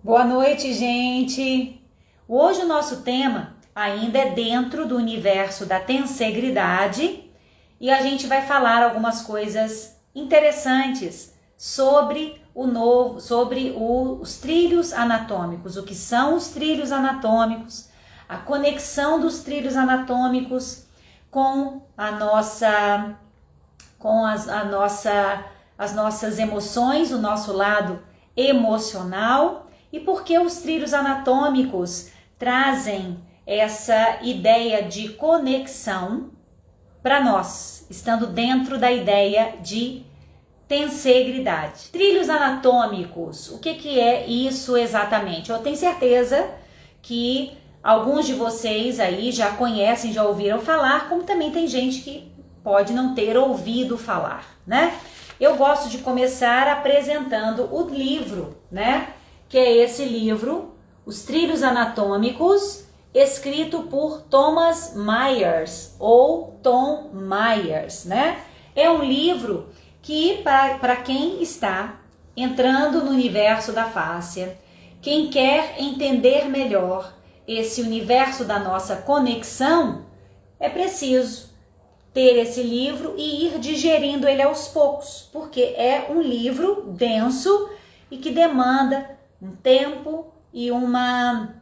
Boa noite, gente! Hoje o nosso tema ainda é dentro do universo da tensegridade e a gente vai falar algumas coisas interessantes sobre os trilhos anatômicos, o que são os trilhos anatômicos, a conexão dos trilhos anatômicos com as nossas emoções, o nosso lado emocional. E por que os trilhos anatômicos trazem essa ideia de conexão para nós, estando dentro da ideia de tensegridade? Trilhos anatômicos, o que é isso exatamente? Eu tenho certeza que alguns de vocês aí já conhecem, já ouviram falar, como também tem gente que pode não ter ouvido falar, né? Eu gosto de começar apresentando o livro, né? Que é esse livro, Os Trilhos Anatômicos, escrito por Thomas Myers, ou Tom Myers, né? É um livro que, para quem está entrando no universo da fáscia, quem quer entender melhor esse universo da nossa conexão, é preciso ter esse livro e ir digerindo ele aos poucos, porque é um livro denso e que demanda um tempo e uma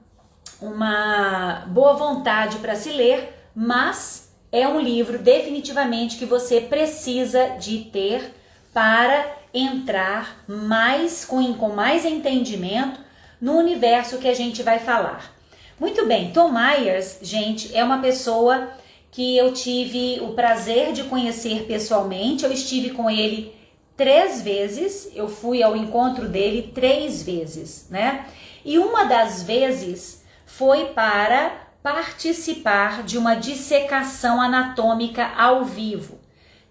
boa vontade para se ler, mas é um livro definitivamente que você precisa de ter para entrar com mais entendimento no universo que a gente vai falar. Muito bem, Tom Myers, gente, é uma pessoa que eu tive o prazer de conhecer pessoalmente. Eu estive com ele 3 vezes, eu fui ao encontro dele 3 vezes, né? E uma das vezes foi para participar de uma dissecação anatômica ao vivo.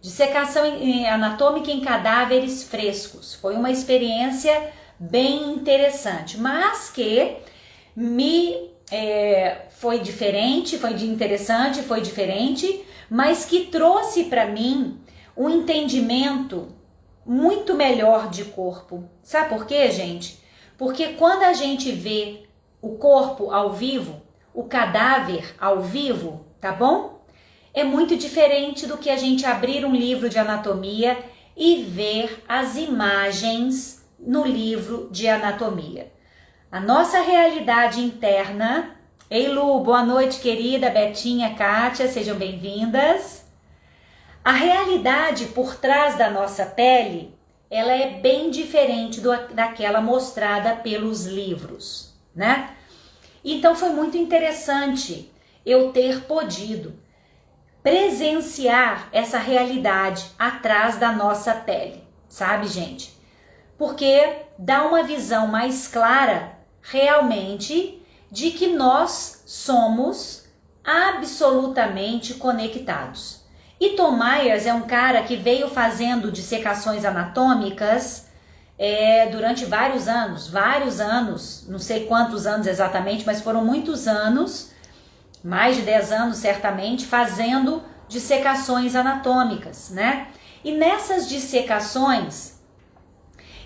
Dissecação anatômica em cadáveres frescos. Foi uma experiência bem interessante, mas que foi diferente, foi diferente, mas que trouxe para mim um entendimento muito melhor de corpo. Sabe por quê, gente? Porque quando a gente vê o corpo ao vivo, o cadáver ao vivo, tá bom? É muito diferente do que a gente abrir um livro de anatomia e ver as imagens no livro de anatomia. A nossa realidade interna... Ei, Lu, boa noite, querida, Betinha, Kátia, sejam bem-vindas. A realidade por trás da nossa pele, ela é bem diferente daquela mostrada pelos livros, né? Então foi muito interessante eu ter podido presenciar essa realidade atrás da nossa pele, sabe, gente? Porque dá uma visão mais clara, realmente, de que nós somos absolutamente conectados. E Tom Myers é um cara que veio fazendo dissecações anatômicas durante vários anos, não sei quantos anos exatamente, mas foram muitos anos, mais de 10 anos certamente, fazendo dissecações anatômicas, né? E nessas dissecações,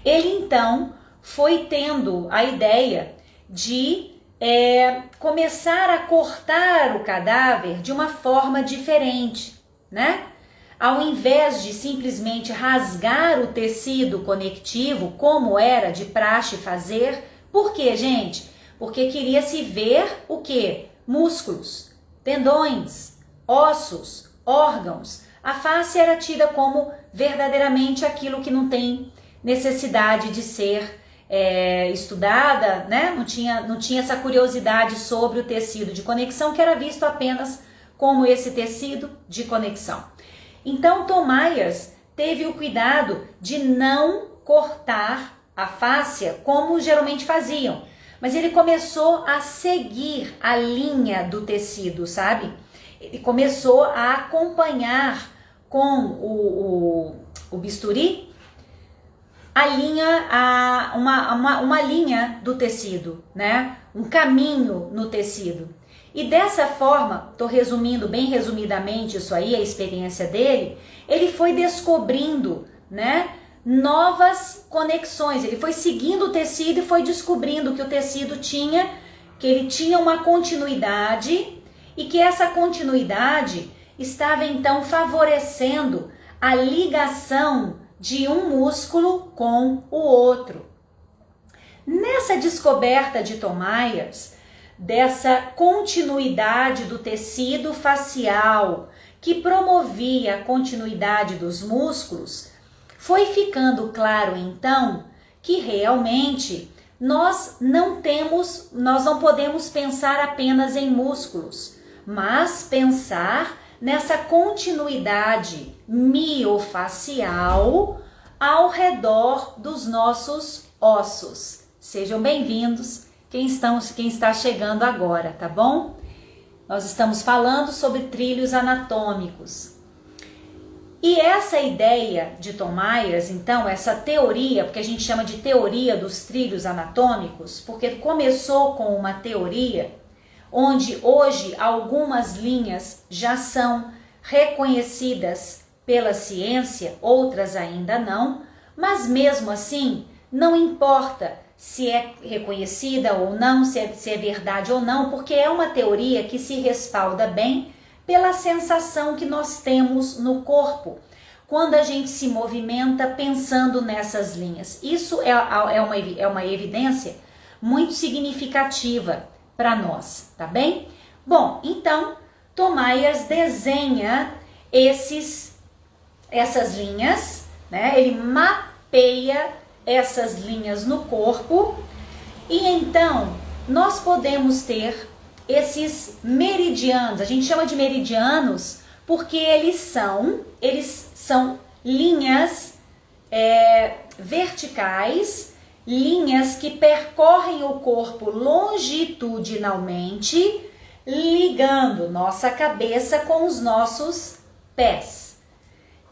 ele então foi tendo a ideia de começar a cortar o cadáver de uma forma diferente, né? Ao invés de simplesmente rasgar o tecido conectivo, como era de praxe fazer. Por quê, gente? Porque queria se ver o quê? Músculos, tendões, ossos, órgãos. A face era tida como verdadeiramente aquilo que não tem necessidade de ser estudada, né? Não tinha essa curiosidade sobre o tecido de conexão, que era visto apenas como esse tecido de conexão. Então Tom Myers teve o cuidado de não cortar a fáscia como geralmente faziam, mas ele começou a seguir a linha do tecido, sabe? Ele começou a acompanhar com o bisturi a linha, uma linha do tecido, né? Um caminho no tecido. E dessa forma, estou resumindo bem resumidamente isso aí, a experiência dele, ele foi descobrindo, né, novas conexões. Ele foi seguindo o tecido e foi descobrindo que o tecido que ele tinha uma continuidade e que essa continuidade estava então favorecendo a ligação de um músculo com o outro. Nessa descoberta de Tom Myers, dessa continuidade do tecido facial que promovia a continuidade dos músculos, foi ficando claro então que realmente nós não podemos pensar apenas em músculos, mas pensar nessa continuidade miofacial ao redor dos nossos ossos. Sejam bem-vindos quem está chegando agora, tá bom? Nós estamos falando sobre trilhos anatômicos. E essa ideia de Tom Myers, então, essa teoria, porque a gente chama de teoria dos trilhos anatômicos, porque começou com uma teoria onde hoje algumas linhas já são reconhecidas pela ciência, outras ainda não, mas mesmo assim não importa se é reconhecida ou não, se é verdade ou não, porque é uma teoria que se respalda bem pela sensação que nós temos no corpo quando a gente se movimenta pensando nessas linhas. Isso é uma evidência muito significativa para nós, tá bem? Bom, então Tom Myers desenha essas linhas, né? Ele mapeia essas linhas no corpo e então nós podemos ter esses meridianos. A gente chama de meridianos porque eles são linhas verticais, linhas que percorrem o corpo longitudinalmente, ligando nossa cabeça com os nossos pés.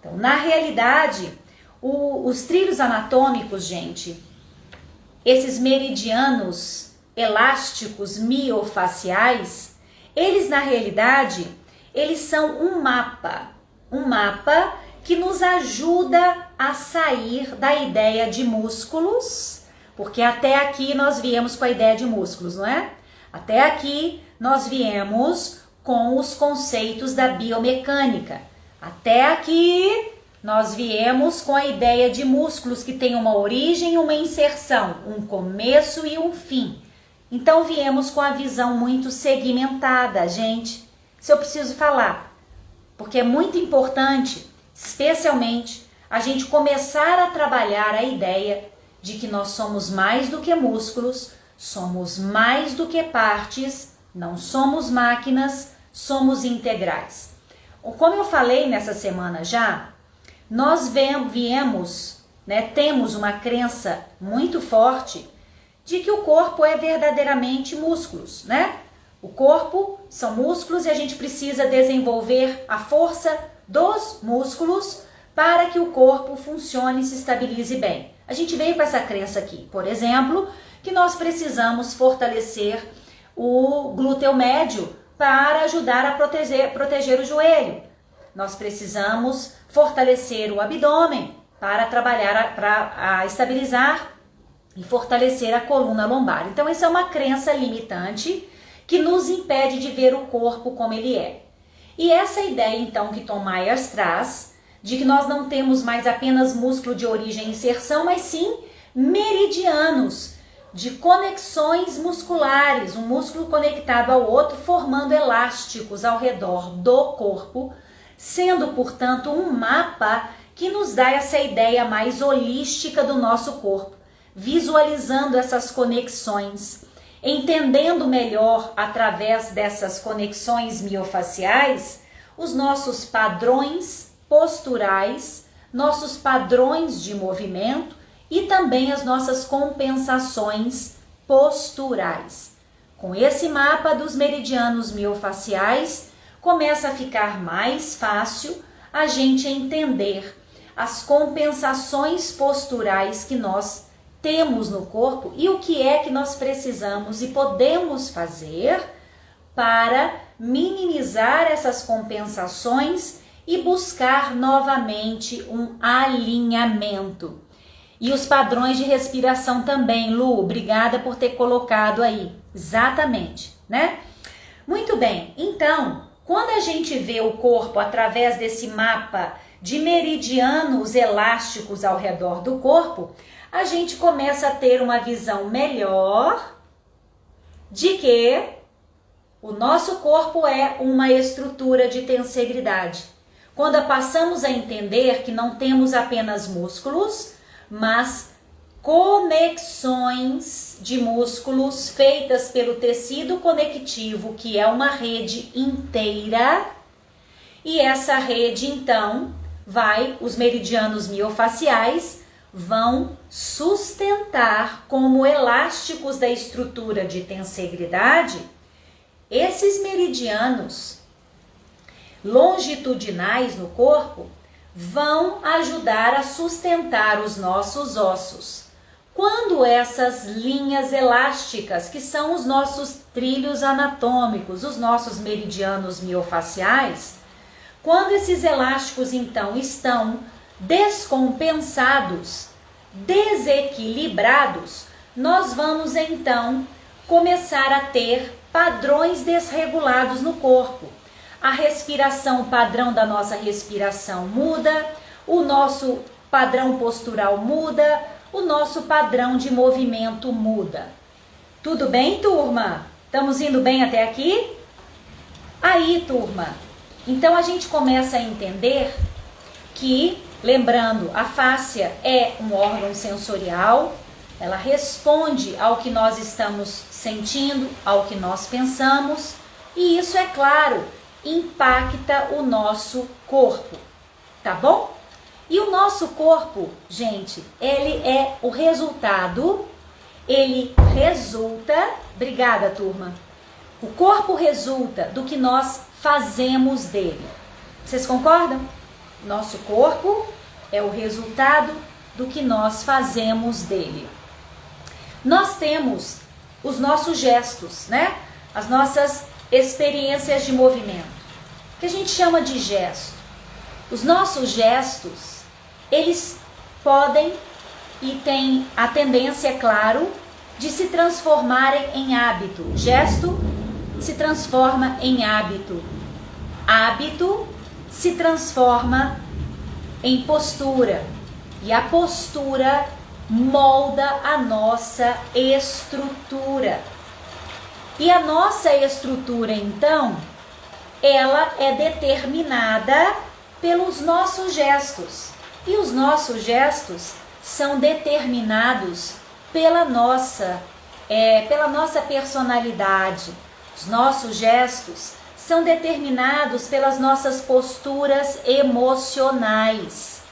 Então, na realidade, os trilhos anatômicos, gente, esses meridianos elásticos miofaciais, eles na realidade, eles são um mapa que nos ajuda a sair da ideia de músculos, porque até aqui nós viemos com a ideia de músculos, não é? Até aqui nós viemos com os conceitos da biomecânica. Até aqui nós viemos com a ideia de músculos que tem uma origem e uma inserção, um começo e um fim. Então viemos com a visão muito segmentada, gente. Isso eu preciso falar, porque é muito importante, especialmente, a gente começar a trabalhar a ideia de que nós somos mais do que músculos, somos mais do que partes, não somos máquinas, somos integrais. Como eu falei nessa semana já, nós temos uma crença muito forte de que o corpo é verdadeiramente músculos, né? O corpo são músculos e a gente precisa desenvolver a força dos músculos para que o corpo funcione e se estabilize bem. A gente veio com essa crença aqui, por exemplo, que nós precisamos fortalecer o glúteo médio para ajudar a proteger o joelho. Nós precisamos fortalecer o abdômen para trabalhar, para estabilizar e fortalecer a coluna lombar. Então, essa é uma crença limitante que nos impede de ver o corpo como ele é. E essa ideia, então, que Tom Myers traz, de que nós não temos mais apenas músculo de origem e inserção, mas sim meridianos de conexões musculares, um músculo conectado ao outro, formando elásticos ao redor do corpo, sendo, portanto, um mapa que nos dá essa ideia mais holística do nosso corpo, visualizando essas conexões, entendendo melhor através dessas conexões miofaciais os nossos padrões posturais, nossos padrões de movimento e também as nossas compensações posturais. Com esse mapa dos meridianos miofaciais, começa a ficar mais fácil a gente entender as compensações posturais que nós temos no corpo e o que é que nós precisamos e podemos fazer para minimizar essas compensações e buscar novamente um alinhamento. E os padrões de respiração também, Lu, obrigada por ter colocado aí. Exatamente, né? Muito bem, então, quando a gente vê o corpo através desse mapa de meridianos elásticos ao redor do corpo, a gente começa a ter uma visão melhor de que o nosso corpo é uma estrutura de tensegridade. Quando passamos a entender que não temos apenas músculos, mas conexões de músculos feitas pelo tecido conectivo, que é uma rede inteira, e essa rede então os meridianos miofaciais vão sustentar como elásticos da estrutura de tensegridade esses meridianos longitudinais no corpo vão ajudar a sustentar os nossos ossos. Quando essas linhas elásticas, que são os nossos trilhos anatômicos, os nossos meridianos miofaciais, quando esses elásticos então estão descompensados, desequilibrados, nós vamos então começar a ter padrões desregulados no corpo. A respiração, o padrão da nossa respiração muda, o nosso padrão postural muda, o nosso padrão de movimento muda. Tudo bem, turma? Estamos indo bem até aqui? Aí, turma, então a gente começa a entender que, lembrando, a fáscia é um órgão sensorial, ela responde ao que nós estamos sentindo, ao que nós pensamos, e isso, é claro, impacta o nosso corpo, tá bom? E o nosso corpo, gente, ele é o resultado, ele resulta, obrigada, turma, o corpo resulta do que nós fazemos dele. Vocês concordam? Nosso corpo é o resultado do que nós fazemos dele. Nós temos os nossos gestos, né? As nossas experiências de movimento, que a gente chama de gesto. Os nossos gestos, eles podem e têm a tendência, é claro, de se transformarem em hábito. Gesto se transforma em hábito. Hábito se transforma em postura. E a postura molda a nossa estrutura. E a nossa estrutura, então, ela é determinada pelos nossos gestos. E os nossos gestos são determinados pela nossa personalidade. Os nossos gestos são determinados pelas nossas posturas emocionais.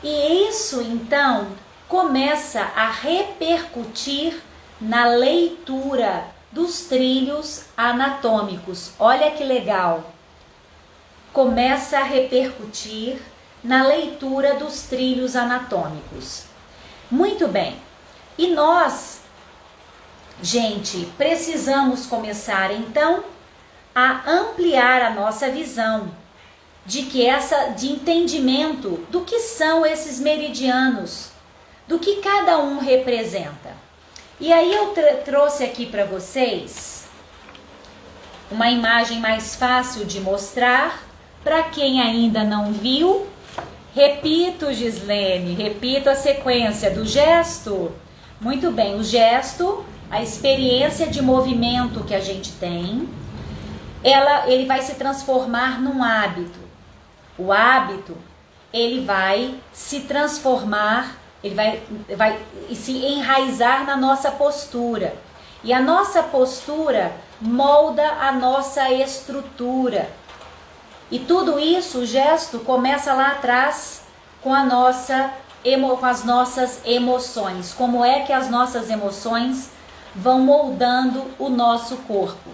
E isso, então, começa a repercutir na leitura dos trilhos anatômicos. Olha que legal! Começa a repercutir na leitura dos trilhos anatômicos. Muito bem. E nós, gente, precisamos começar então a ampliar a nossa visão de entendimento do que são esses meridianos, do que cada um representa. E aí eu trouxe aqui para vocês uma imagem mais fácil de mostrar para quem ainda não viu. Repito, Gislene, repito a sequência do gesto. Muito bem, o gesto, a experiência de movimento que a gente tem, ele vai se transformar num hábito. O hábito, ele vai se transformar, ele vai se enraizar na nossa postura. E a nossa postura molda a nossa estrutura. E tudo isso, o gesto, começa lá atrás com as nossas emoções. Como é que as nossas emoções vão moldando o nosso corpo?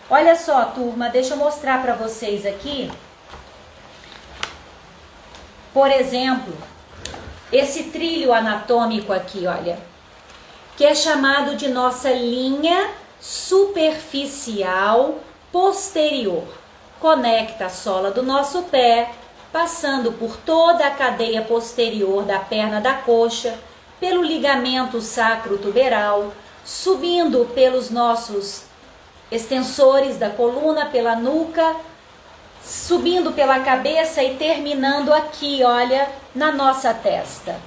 Olha só, turma, deixa eu mostrar para vocês aqui. Por exemplo, esse trilho anatômico aqui, olha, que é chamado de nossa linha superficial posterior. Conecta a sola do nosso pé, passando por toda a cadeia posterior da perna da coxa, pelo ligamento sacrotuberal, subindo pelos nossos extensores da coluna, pela nuca, subindo pela cabeça e terminando aqui, olha, na nossa testa.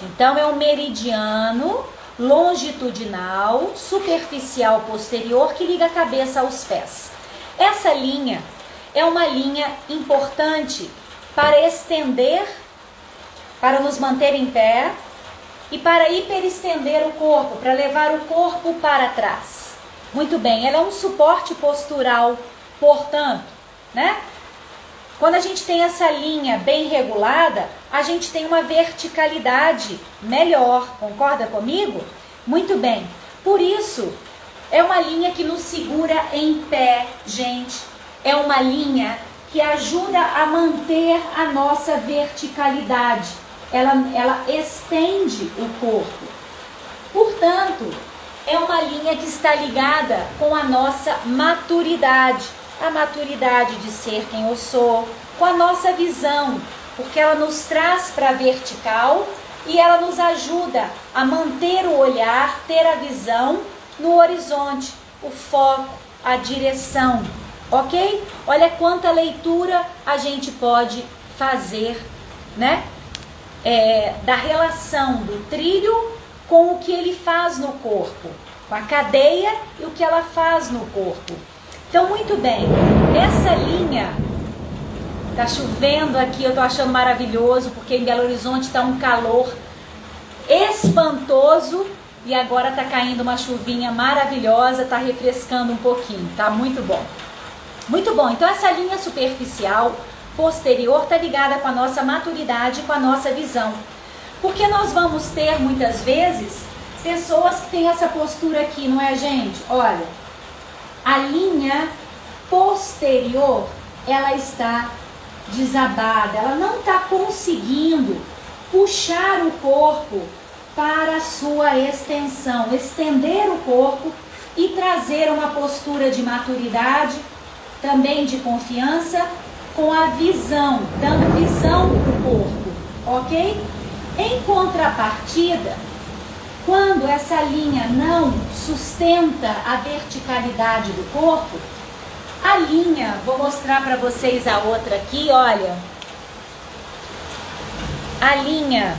Então é um meridiano longitudinal, superficial posterior que liga a cabeça aos pés. Essa linha é uma linha importante para estender, para nos manter em pé e para hiperestender o corpo, para levar o corpo para trás. Muito bem, ela é um suporte postural, portanto, né? Quando a gente tem essa linha bem regulada, a gente tem uma verticalidade melhor, concorda comigo? Muito bem, por isso é uma linha que nos segura em pé, gente. É uma linha que ajuda a manter a nossa verticalidade. Ela estende o corpo. Portanto, é uma linha que está ligada com a nossa maturidade. A maturidade de ser quem eu sou, com a nossa visão, porque ela nos traz para a vertical e ela nos ajuda a manter o olhar, ter a visão no horizonte, o foco, a direção, ok? Olha quanta leitura a gente pode fazer, né? Da relação do trilho com o que ele faz no corpo, com a cadeia e o que ela faz no corpo. Então, muito bem, essa linha, tá chovendo aqui, eu tô achando maravilhoso, porque em Belo Horizonte tá um calor espantoso e agora tá caindo uma chuvinha maravilhosa, tá refrescando um pouquinho, tá muito bom. Muito bom, então essa linha superficial posterior tá ligada com a nossa maturidade, com a nossa visão. Porque nós vamos ter, muitas vezes, pessoas que têm essa postura aqui, não é, gente? Olha, a linha posterior, ela está desabada, ela não está conseguindo puxar o corpo para a sua extensão, estender o corpo e trazer uma postura de maturidade, também de confiança, com a visão, dando visão para o corpo, ok? Em contrapartida, quando essa linha não sustenta a verticalidade do corpo, a linha, vou mostrar para vocês a outra aqui, olha. A linha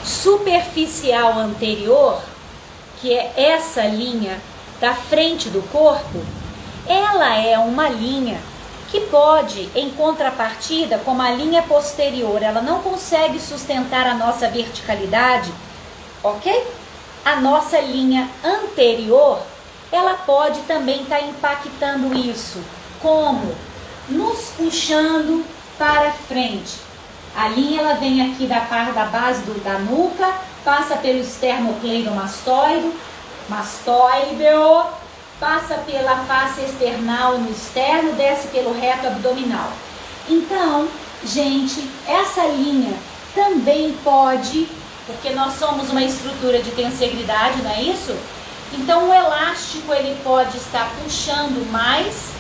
superficial anterior, que é essa linha da frente do corpo, ela é uma linha que pode, em contrapartida, como a linha posterior, ela não consegue sustentar a nossa verticalidade, ok? A nossa linha anterior, ela pode também estar impactando isso, como nos puxando para frente. A linha, ela vem aqui da base da nuca, passa pelo esternocleidomastoide, passa pela face external no externo, desce pelo reto abdominal. Então, gente, essa linha também pode, porque nós somos uma estrutura de tensegridade, não é isso? Então, o elástico, ele pode estar puxando mais,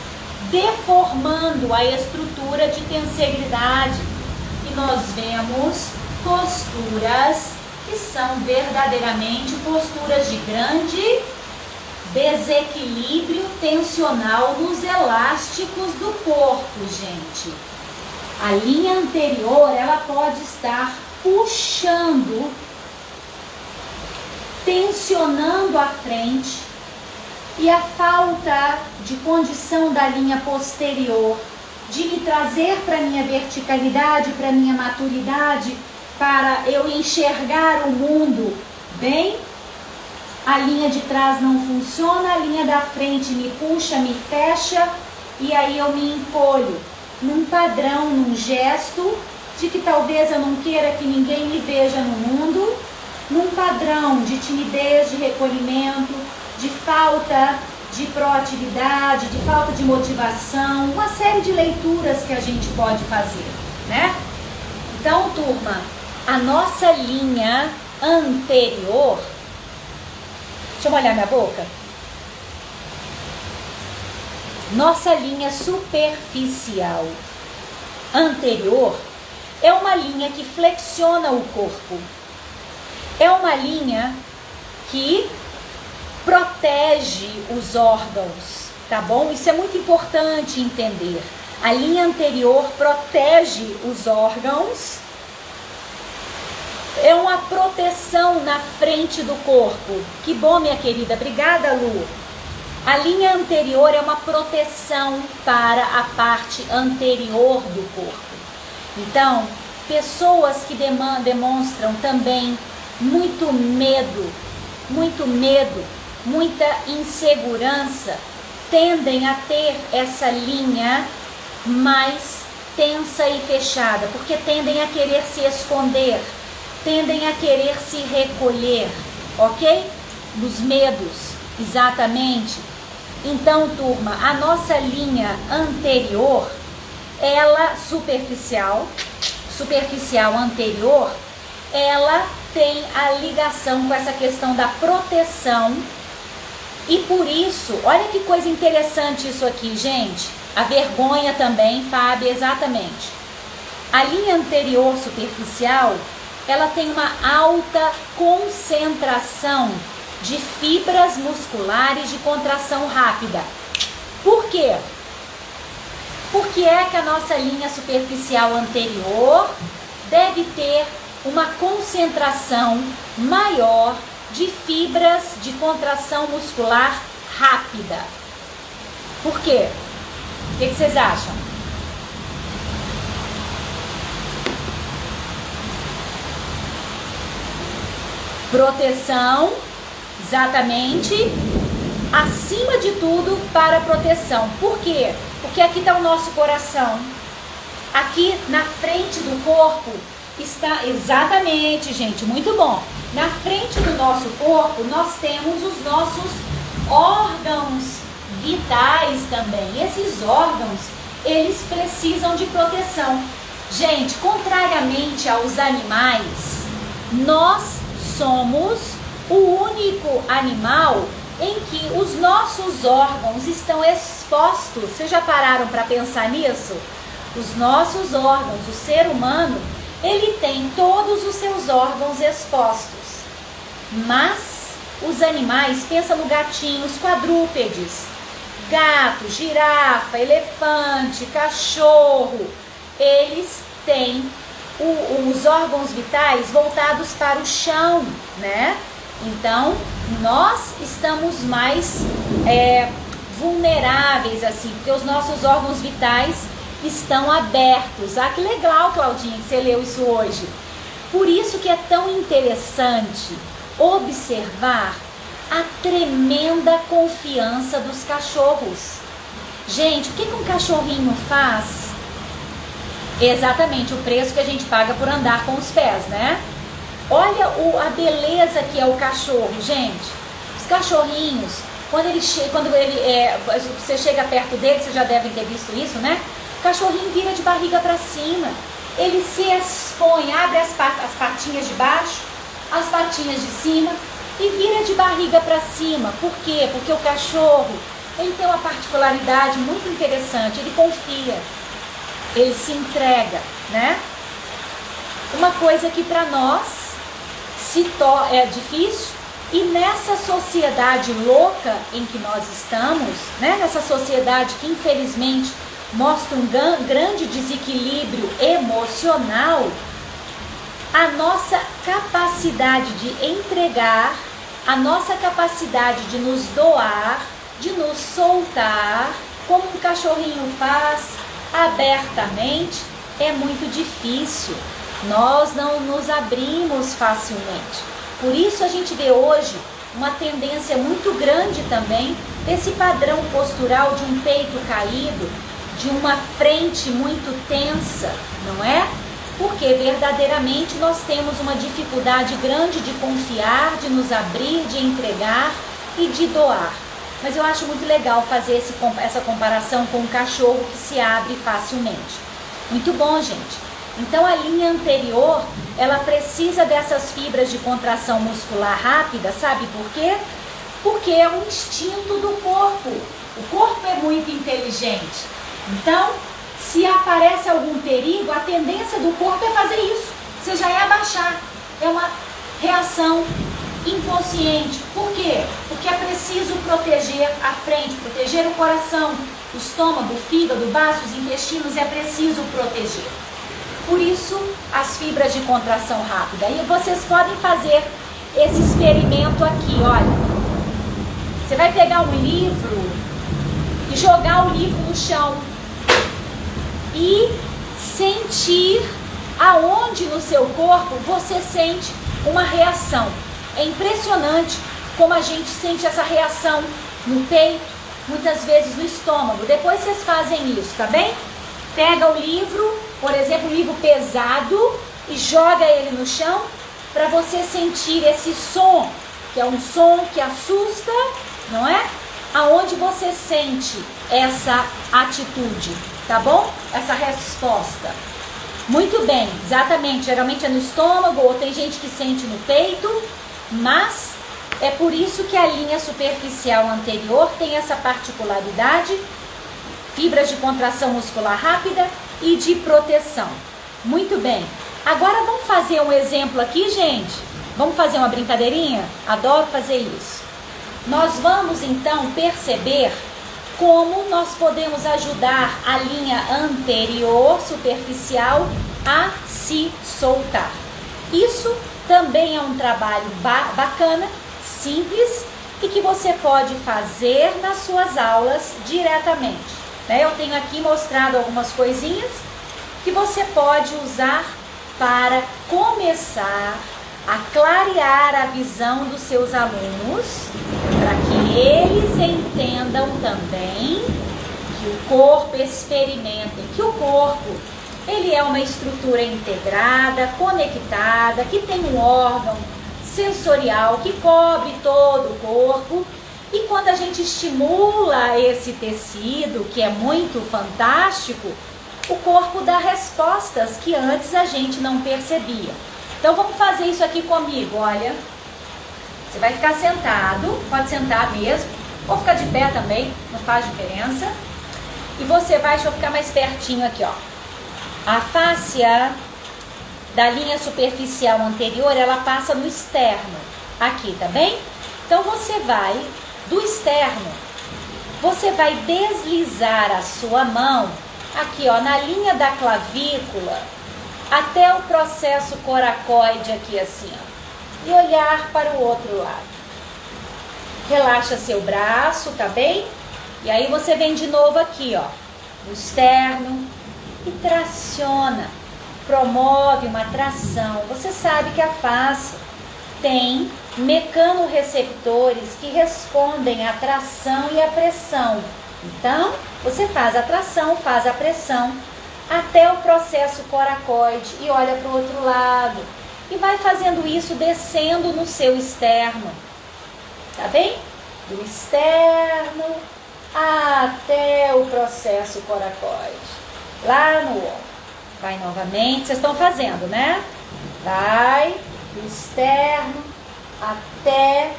deformando a estrutura de tensegridade. E nós vemos posturas que são verdadeiramente posturas de grande desequilíbrio tensional nos elásticos do corpo, gente. A linha anterior, ela pode estar puxando, tensionando a frente, e a falta de condição da linha posterior de me trazer para minha verticalidade, para minha maturidade, para eu enxergar o mundo bem. A linha de trás não funciona, a linha da frente me puxa, me fecha, e aí eu me encolho num padrão, num gesto de que talvez eu não queira que ninguém me veja no mundo, num padrão de timidez, de recolhimento, de falta de proatividade, de falta de motivação, uma série de leituras que a gente pode fazer, né? Então, turma, a nossa linha anterior, deixa eu molhar minha boca. Nossa linha superficial anterior, é uma linha que flexiona o corpo. É uma linha que protege os órgãos, tá bom? Isso é muito importante entender. A linha anterior protege os órgãos. É uma proteção na frente do corpo. Que bom, minha querida. Obrigada, Lu. A linha anterior é uma proteção para a parte anterior do corpo. Então, pessoas que demonstram também muito medo, muita insegurança, tendem a ter essa linha mais tensa e fechada, porque tendem a querer se esconder, tendem a querer se recolher, ok? Dos medos, exatamente. Então, turma, a nossa linha anterior, ela superficial anterior, ela tem a ligação com essa questão da proteção. E por isso, olha que coisa interessante isso aqui, gente. A vergonha também, Fábio, exatamente. A linha anterior superficial, ela tem uma alta concentração de fibras musculares de contração rápida. Por quê? Porque é que a nossa linha superficial anterior deve ter uma concentração maior de fibras de contração muscular rápida. Por quê? O que vocês acham? Proteção, exatamente, acima de tudo para proteção. Por quê? Porque aqui está o nosso coração. Aqui na frente do corpo está, exatamente, gente, muito bom. Na frente do nosso corpo nós temos os nossos órgãos vitais também. Esses órgãos, eles precisam de proteção. Gente, contrariamente aos animais, nós somos o único animal em que os nossos órgãos estão expostos. Vocês já pararam para pensar nisso? Os nossos órgãos, o ser humano, ele tem todos os seus órgãos expostos. Mas os animais, pensa no gatinho, os quadrúpedes, gato, girafa, elefante, cachorro, eles têm os órgãos vitais voltados para o chão, né? Então, nós estamos mais vulneráveis, assim, porque os nossos órgãos vitais estão abertos. Ah, que legal, Claudinha, que você leu isso hoje. Por isso que é tão interessante observar a tremenda confiança dos cachorros. Gente, o que um cachorrinho faz? Exatamente o preço que a gente paga por andar com os pés, né? Olha a beleza que é o cachorro, gente. Os cachorrinhos, você chega perto dele, vocês já devem ter visto isso, né? O cachorrinho vira de barriga para cima. Ele se expõe, abre as patinhas de baixo, as patinhas de cima e vira de barriga para cima. Por quê? Porque o cachorro, ele tem uma particularidade muito interessante, ele confia, ele se entrega, né? Uma coisa que para nós é difícil, e nessa sociedade louca em que nós estamos, né? Nessa sociedade que infelizmente mostra um grande desequilíbrio emocional, a nossa capacidade de entregar, a nossa capacidade de nos doar, de nos soltar, como um cachorrinho faz, abertamente, é muito difícil. Nós não nos abrimos facilmente. Por isso a gente vê hoje uma tendência muito grande também desse padrão postural de um peito caído, de uma frente muito tensa, não é? Porque verdadeiramente nós temos uma dificuldade grande de confiar, de nos abrir, de entregar e de doar. Mas eu acho muito legal fazer essa comparação com um cachorro que se abre facilmente. Muito bom, gente. Então a linha anterior, ela precisa dessas fibras de contração muscular rápida, sabe por quê? Porque é um instinto do corpo. O corpo é muito inteligente. Então, se aparece algum perigo, a tendência do corpo é fazer isso. Você já é abaixar. É uma reação inconsciente. Por quê? Porque é preciso proteger a frente, proteger o coração, o estômago, o fígado, o baço, os intestinos, é preciso proteger. Por isso, as fibras de contração rápida. E vocês podem fazer esse experimento aqui, olha. Você vai pegar um livro e jogar o livro no chão e sentir aonde no seu corpo você sente uma reação. É impressionante como a gente sente essa reação no peito, muitas vezes no estômago. Depois vocês fazem isso, tá bem? Pega o livro, por exemplo, um livro pesado, e joga ele no chão para você sentir esse som, que é um som que assusta, não é? Aonde você sente essa atitude, tá bom? Essa resposta. Muito bem, exatamente, geralmente é no estômago, ou tem gente que sente no peito, mas é por isso que a linha superficial anterior tem essa particularidade, fibras de contração muscular rápida e de proteção. Muito bem, agora vamos fazer um exemplo aqui, gente? Vamos fazer uma brincadeirinha? Adoro fazer isso. Nós vamos então perceber como nós podemos ajudar a linha anterior superficial a se soltar. Isso também é um trabalho bacana, simples e que você pode fazer nas suas aulas diretamente. Eu tenho aqui mostrado algumas coisinhas que você pode usar para começar a clarear a visão dos seus alunos, para que eles entendam também que o corpo experimentem, que o corpo ele é uma estrutura integrada, conectada, que tem um órgão sensorial que cobre todo o corpo. E quando a gente estimula esse tecido, que é muito fantástico, o corpo dá respostas que antes a gente não percebia. Então vamos fazer isso aqui comigo, olha. Você vai ficar sentado, pode sentar mesmo, ou ficar de pé também, não faz diferença. E você vai, deixa eu ficar mais pertinho aqui, ó. A fáscia da linha superficial anterior, ela passa no externo, aqui, tá bem? Então você vai, do externo, você vai deslizar a sua mão, aqui ó, na linha da clavícula, até o processo coracoide aqui assim, ó, e olhar para o outro lado. Relaxa seu braço, tá bem? E aí você vem de novo aqui, ó, no externo e traciona, promove uma tração. Você sabe que a face tem mecanorreceptores que respondem à tração e à pressão. Então, você faz a tração, faz a pressão até o processo coracoide e olha para o outro lado. E vai fazendo isso descendo no seu externo. Tá bem? Do externo até o processo coracoide. Lá no ombro. Vai novamente. Vocês estão fazendo, né? Vai do externo até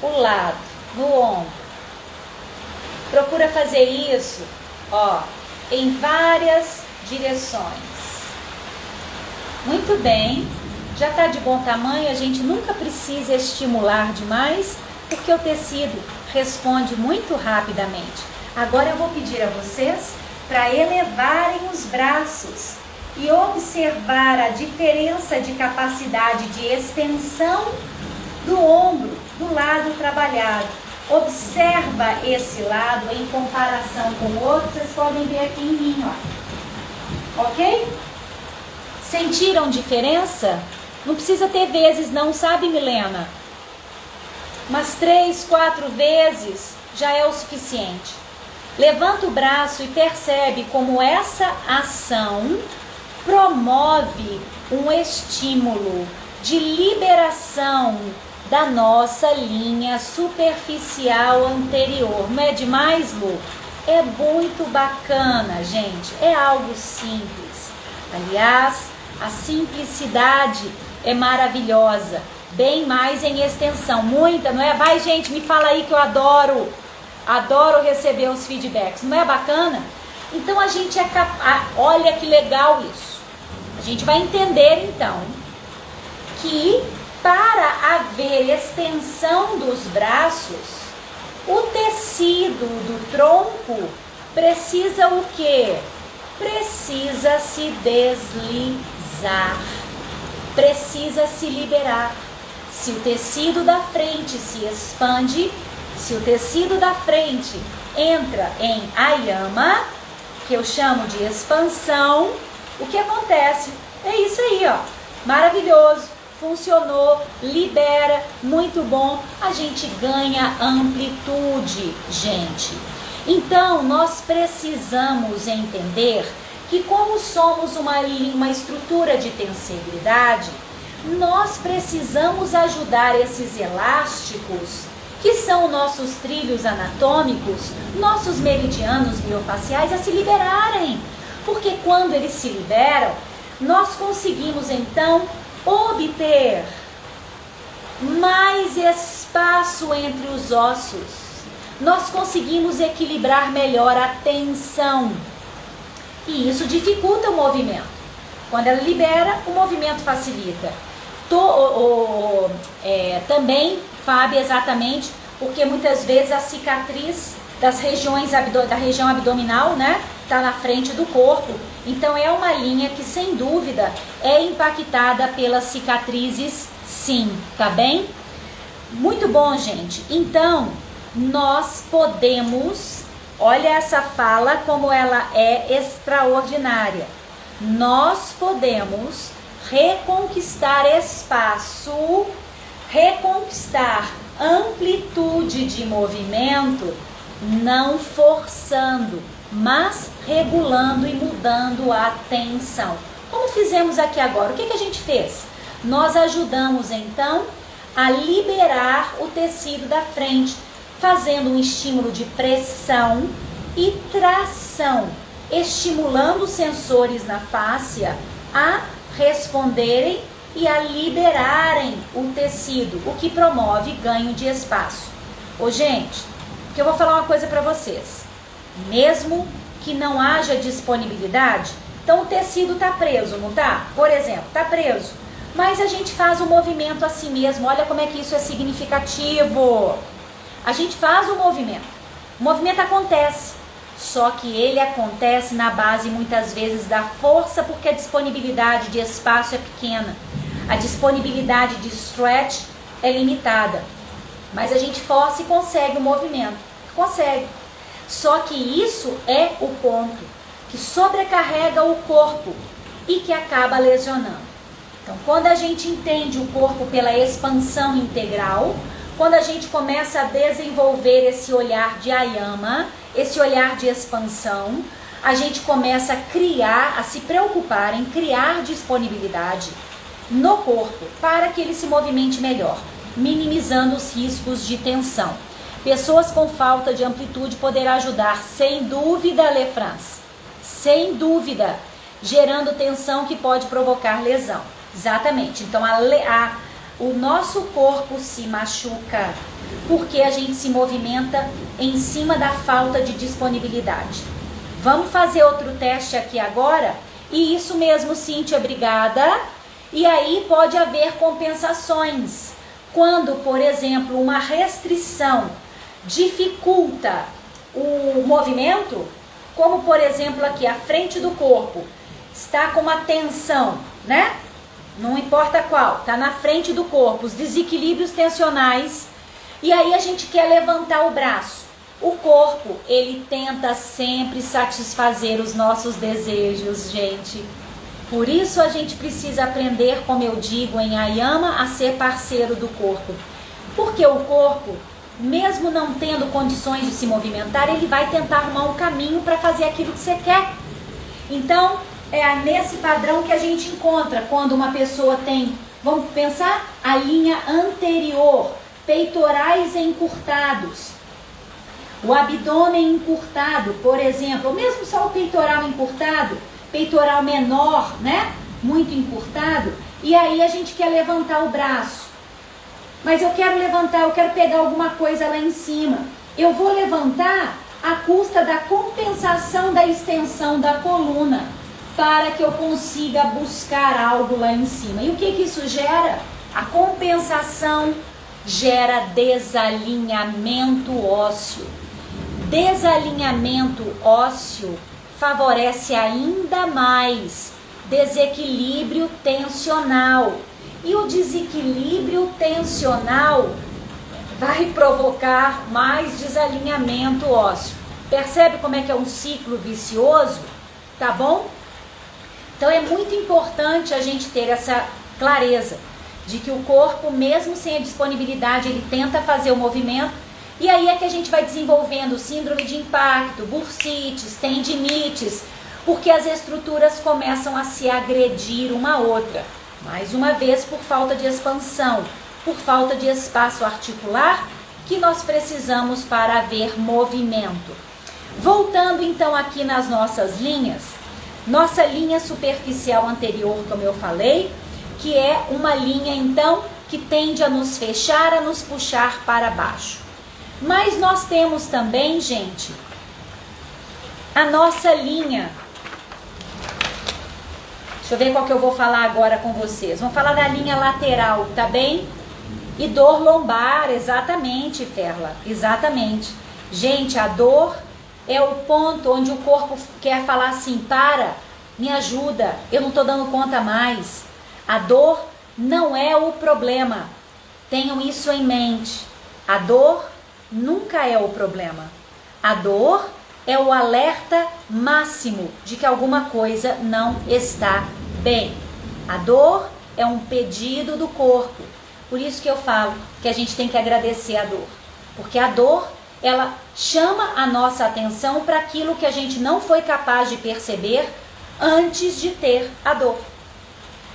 o lado, no ombro. Procura fazer isso, ó, em várias direções. Muito bem. Já está de bom tamanho, a gente nunca precisa estimular demais, porque o tecido responde muito rapidamente. Agora eu vou pedir a vocês para elevarem os braços e observar a diferença de capacidade de extensão do ombro, do lado trabalhado. Observa esse lado em comparação com o outro, vocês podem ver aqui em mim, ó. Ok? Sentiram diferença? Não precisa ter vezes não, sabe, Milena? Mas 3, 4 vezes já é o suficiente. Levanta o braço e percebe como essa ação promove um estímulo de liberação da nossa linha superficial anterior. Não é demais, Lu? É muito bacana, gente. É algo simples. Aliás, a simplicidade é maravilhosa. Bem mais em extensão. Muita, não é? Vai, gente, me fala aí que eu adoro. Adoro receber os feedbacks. Não é bacana? Então a gente é capaz, olha que legal isso. A gente vai entender então que para haver extensão dos braços, o tecido do tronco precisa o quê? Precisa se deslizar, precisa se liberar. Se o tecido da frente se expande, se o tecido da frente entra em ayama, que eu chamo de expansão, o que acontece? É isso aí, ó, maravilhoso, funcionou, libera, muito bom, a gente ganha amplitude, gente. Então, nós precisamos entender que como somos uma estrutura de tensibilidade, nós precisamos ajudar esses elásticos, que são nossos trilhos anatômicos, nossos meridianos miofaciais, a se liberarem. Porque quando eles se liberam, nós conseguimos então obter mais espaço entre os ossos. Nós conseguimos equilibrar melhor a tensão. E isso dificulta o movimento. Quando ela libera, o movimento facilita. Também, Fábio, exatamente, porque muitas vezes a cicatriz da região abdominal, né, tá na frente do corpo. Então é uma linha que sem dúvida é impactada pelas cicatrizes, sim, tá bem? Muito bom, gente. Então, nós podemos, olha essa fala como ela é extraordinária. Nós podemos reconquistar espaço, reconquistar amplitude de movimento, não forçando, mas regulando e mudando a tensão. Como fizemos aqui agora? O que a gente fez? Nós ajudamos então a liberar o tecido da frente, fazendo um estímulo de pressão e tração, estimulando os sensores na fáscia a responderem e a liberarem o tecido, o que promove ganho de espaço. Ô, gente, que eu vou falar uma coisa para vocês. Mesmo que não haja disponibilidade, então o tecido tá preso, não tá? Por exemplo, tá preso. Mas a gente faz o movimento assim mesmo. Olha como é que isso é significativo. A gente faz o movimento acontece, só que ele acontece na base muitas vezes da força, porque a disponibilidade de espaço é pequena, a disponibilidade de stretch é limitada, mas a gente força e consegue o movimento, consegue. Só que isso é o ponto que sobrecarrega o corpo e que acaba lesionando. Então, quando a gente entende o corpo pela expansão integral, quando a gente começa a desenvolver esse olhar de ayama, esse olhar de expansão, a gente começa a criar, a se preocupar em criar disponibilidade no corpo para que ele se movimente melhor, minimizando os riscos de tensão. Pessoas com falta de amplitude poderá ajudar, sem dúvida, Lefrance, sem dúvida, gerando tensão que pode provocar lesão. Exatamente. Então, o nosso corpo se machuca porque a gente se movimenta em cima da falta de disponibilidade. Vamos fazer outro teste aqui agora? E isso mesmo, Cíntia, obrigada. E aí pode haver compensações. Quando, por exemplo, uma restrição dificulta o movimento, como por exemplo aqui, a frente do corpo está com uma tensão, né? Não importa qual, está na frente do corpo, os desequilíbrios tensionais, e aí a gente quer levantar o braço. O corpo, ele tenta sempre satisfazer os nossos desejos, gente. Por isso a gente precisa aprender, como eu digo em ayama, a ser parceiro do corpo. Porque o corpo, mesmo não tendo condições de se movimentar, ele vai tentar arrumar um caminho para fazer aquilo que você quer. Então, é nesse padrão que a gente encontra quando uma pessoa tem, vamos pensar, a linha anterior, peitorais encurtados, o abdômen encurtado, por exemplo, ou mesmo só o peitoral encurtado, peitoral menor, né, muito encurtado, e aí a gente quer levantar o braço. Mas eu quero levantar, eu quero pegar alguma coisa lá em cima. Eu vou levantar, à custa da compensação da extensão da coluna, para que eu consiga buscar algo lá em cima. E o que isso gera? A compensação gera desalinhamento ósseo. Desalinhamento ósseo favorece ainda mais desequilíbrio tensional. E o desequilíbrio tensional vai provocar mais desalinhamento ósseo. Percebe como é que é um ciclo vicioso? Tá bom? Então é muito importante a gente ter essa clareza de que o corpo, mesmo sem a disponibilidade, ele tenta fazer o movimento. E aí é que a gente vai desenvolvendo síndrome de impacto, bursites, tendinites, porque as estruturas começam a se agredir uma à outra. Mais uma vez, por falta de expansão, por falta de espaço articular que nós precisamos para haver movimento. Voltando então aqui nas nossas linhas, nossa linha superficial anterior, como eu falei, que é uma linha então que tende a nos fechar, a nos puxar para baixo. Mas nós temos também, gente, a nossa linha. Deixa eu ver qual que eu vou falar agora com vocês. Vamos falar da linha lateral, tá bem? E dor lombar, exatamente, Ferla, exatamente. Gente, a dor é o ponto onde o corpo quer falar assim, para, me ajuda, eu não estou dando conta mais. A dor não é o problema, tenham isso em mente. A dor nunca é o problema. A dor é o alerta máximo de que alguma coisa não está bem. A dor é um pedido do corpo. Por isso que eu falo que a gente tem que agradecer a dor. Porque a dor, ela chama a nossa atenção para aquilo que a gente não foi capaz de perceber antes de ter a dor.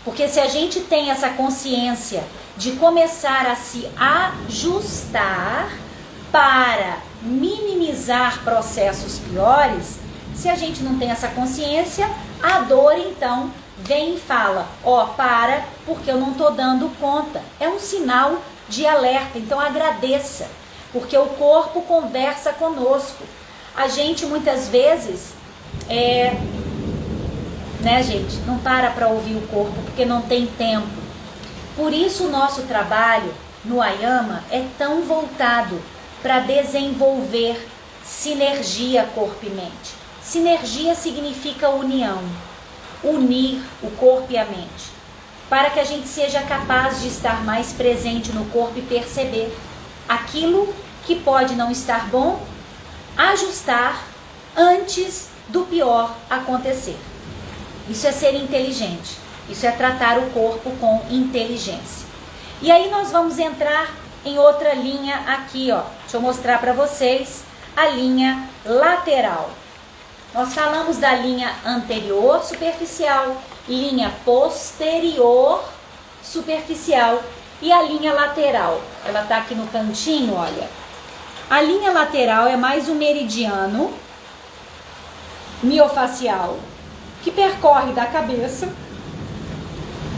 Porque se a gente tem essa consciência de começar a se ajustar para minimizar processos piores, se a gente não tem essa consciência, a dor então vem e fala, ó, para, porque eu não estou dando conta. É um sinal de alerta, então agradeça, porque o corpo conversa conosco. A gente muitas vezes, gente, não para ouvir o corpo, porque não tem tempo. Por isso o nosso trabalho no Ayama é tão voltado para desenvolver sinergia corpo e mente. Sinergia significa união. Unir o corpo e a mente, para que a gente seja capaz de estar mais presente no corpo e perceber aquilo que pode não estar bom, ajustar antes do pior acontecer. Isso é ser inteligente, isso é tratar o corpo com inteligência. E aí nós vamos entrar em outra linha aqui, ó. Deixa eu mostrar para vocês a linha lateral. Nós falamos da linha anterior superficial, linha posterior superficial e a linha lateral. Ela está aqui no cantinho, olha. A linha lateral é mais um meridiano miofacial que percorre da cabeça,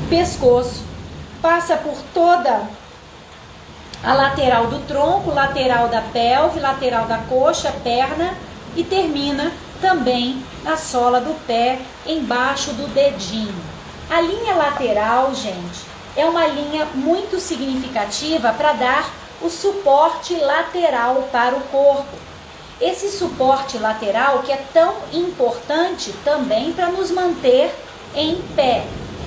pescoço, passa por toda a lateral do tronco, lateral da pelve, lateral da coxa, perna e termina também na sola do pé, embaixo do dedinho. A linha lateral, gente, é uma linha muito significativa para dar o suporte lateral para o corpo. Esse suporte lateral que é tão importante também para nos manter em pé.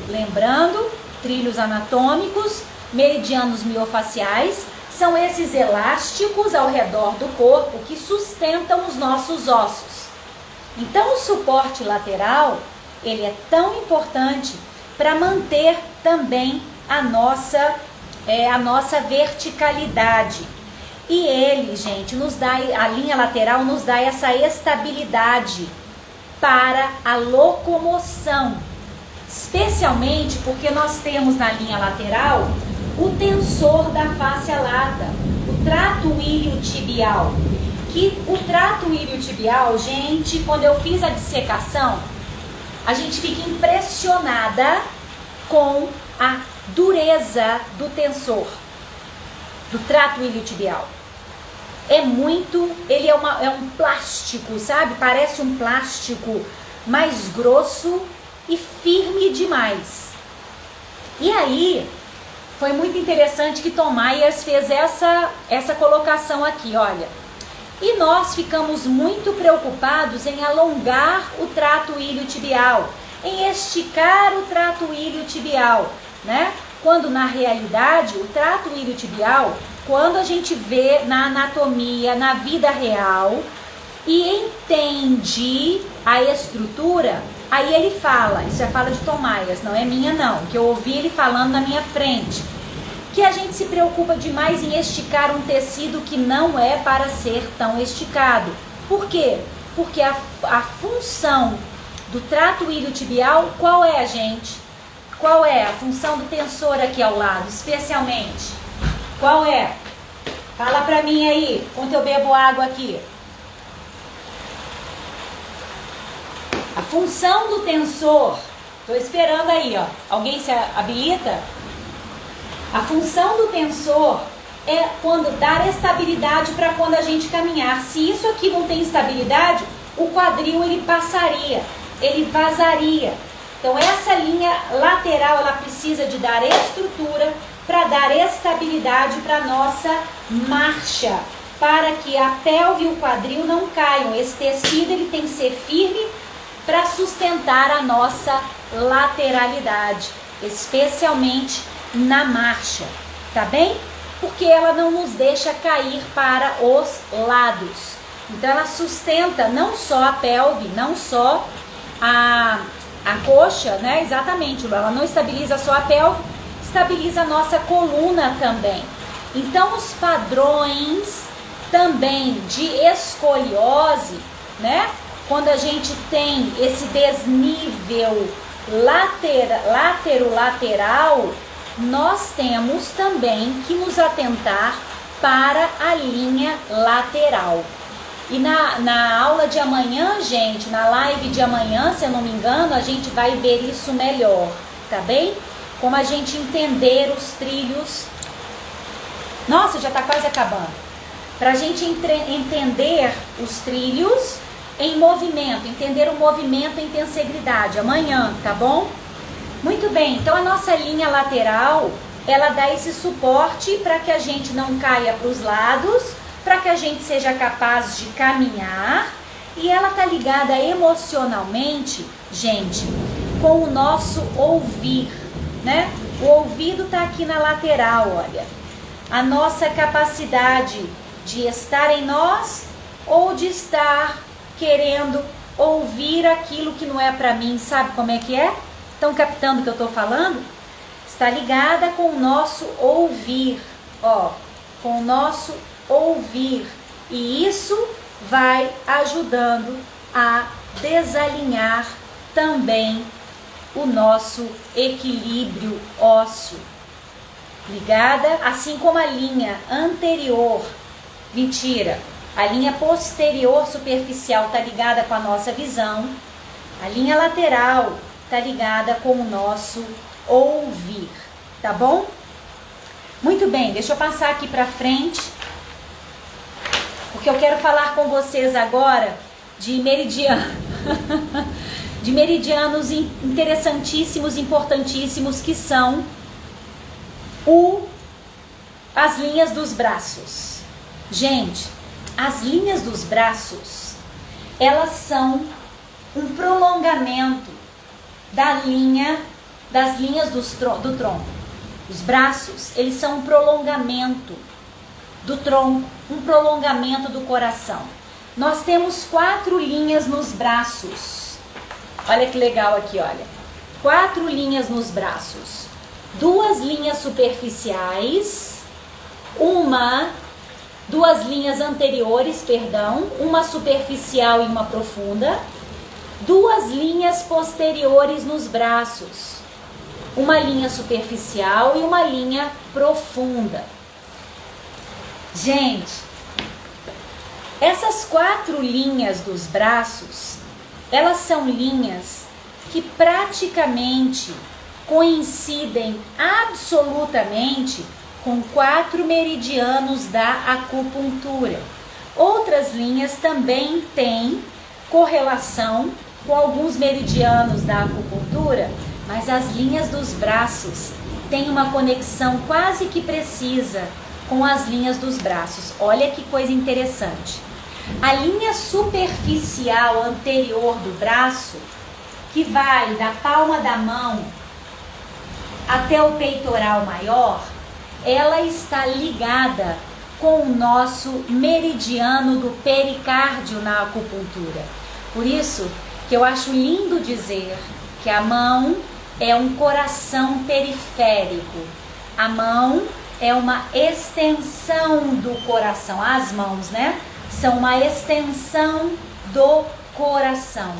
Lembrando, trilhos anatômicos, meridianos miofaciais, são esses elásticos ao redor do corpo que sustentam os nossos ossos. Então o suporte lateral, ele é tão importante para manter também a nossa verticalidade. E ele, gente, a linha lateral nos dá essa estabilidade para a locomoção. Especialmente porque nós temos na linha lateral o tensor da fáscia lata, o trato iliotibial. Que o trato iliotibial, gente, quando eu fiz a dissecação, a gente fica impressionada com a dureza do tensor, do trato iliotibial. ele é um plástico, sabe? Parece um plástico mais grosso e firme demais. E aí, foi muito interessante que Tom Myers fez essa colocação aqui, olha. E nós ficamos muito preocupados em alongar o trato iliotibial, em esticar o trato iliotibial, né? Quando na realidade o trato iliotibial, quando a gente vê na anatomia, na vida real e entende a estrutura, aí ele fala, isso é fala de Tom Myers, não é minha não, que eu ouvi ele falando na minha frente, que a gente se preocupa demais em esticar um tecido que não é para ser tão esticado. Por quê? Porque a função do trato iliotibial, qual é, gente? Qual é a função do tensor aqui ao lado, especialmente? Qual é? Fala pra mim aí, enquanto eu bebo água aqui. A função do tensor, tô esperando aí, ó. Alguém se habilita? A função do tensor é quando dar estabilidade para quando a gente caminhar. Se isso aqui não tem estabilidade, o quadril ele passaria, ele vazaria. Então essa linha lateral ela precisa de dar estrutura para dar estabilidade para nossa marcha, para que a pelve e o quadril não caiam. Esse tecido ele tem que ser firme para sustentar a nossa lateralidade, especialmente na marcha, tá bem? Porque ela não nos deixa cair para os lados. Então ela sustenta não só a pelve, não só a coxa, né? Exatamente, ela não estabiliza só a pelve, estabiliza a nossa coluna também. Então os padrões também de escoliose, né? Quando a gente tem esse desnível lateral, nós temos também que nos atentar para a linha lateral. E na aula de amanhã, gente, na live de amanhã, se eu não me engano, a gente vai ver isso melhor, tá bem? Como a gente entender os trilhos. Nossa, já tá quase acabando. Pra gente entender os trilhos em movimento, entender o movimento em tensegridade, amanhã, tá bom? Muito bem, então a nossa linha lateral, ela dá esse suporte para que a gente não caia para os lados, para que a gente seja capaz de caminhar, e ela tá ligada emocionalmente, gente, com o nosso ouvir, né? O ouvido tá aqui na lateral, olha. A nossa capacidade de estar em nós ou de estar querendo ouvir aquilo que não é para mim, sabe como é que é? Estão captando o que eu estou falando? Está ligada com o nosso ouvir, ó, com o nosso ouvir. E isso vai ajudando a desalinhar também o nosso equilíbrio ósseo. Ligada, assim como a linha anterior, mentira, a linha posterior superficial está ligada com a nossa visão, a linha lateral está ligada com o nosso ouvir, tá bom? Muito bem, deixa eu passar aqui para frente, porque eu quero falar com vocês agora de meridiano, de meridianos interessantíssimos, importantíssimos, que são as linhas dos braços. Gente, as linhas dos braços, elas são um prolongamento das linhas do tronco. Os braços, eles são um prolongamento do tronco, um prolongamento do coração. Nós temos 4 linhas nos braços. Olha que legal aqui, olha. 4 linhas nos braços. 2 linhas superficiais, 2 linhas anteriores, perdão, uma superficial e uma profunda. 2 linhas posteriores nos braços, uma linha superficial e uma linha profunda. Gente, essas 4 linhas dos braços, elas são linhas que praticamente coincidem absolutamente com 4 meridianos da acupuntura. Outras linhas também têm correlação com alguns meridianos da acupuntura, mas as linhas dos braços têm uma conexão quase que precisa com as linhas dos braços. Olha que coisa interessante. A linha superficial anterior do braço, que vai da palma da mão até o peitoral maior, ela está ligada com o nosso meridiano do pericárdio na acupuntura. Por isso que eu acho lindo dizer que a mão é um coração periférico. A mão é uma extensão do coração. As mãos, né? São uma extensão do coração.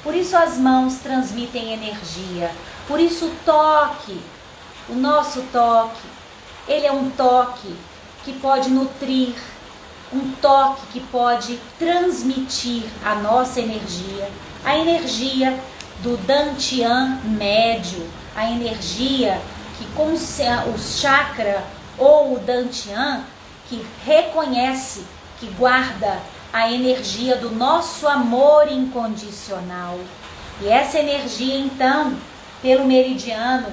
Por isso as mãos transmitem energia. Por isso o toque, o nosso toque, ele é um toque que pode nutrir, um toque que pode transmitir a nossa energia, a energia do Dantian médio, a energia que com o chakra ou o Dantian, que reconhece, que guarda a energia do nosso amor incondicional. E essa energia, então, pelo meridiano,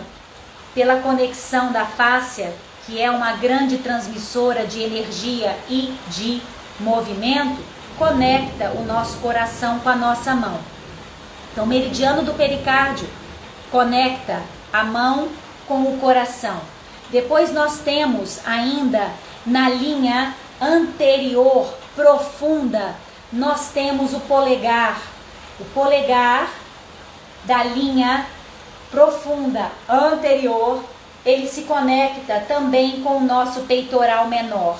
pela conexão da fáscia, que é uma grande transmissora de energia e de movimento, conecta o nosso coração com a nossa mão. Então, o meridiano do pericárdio conecta a mão com o coração. Depois nós temos ainda na linha anterior, profunda, nós temos o polegar. O polegar da linha profunda anterior, ele se conecta também com o nosso peitoral menor,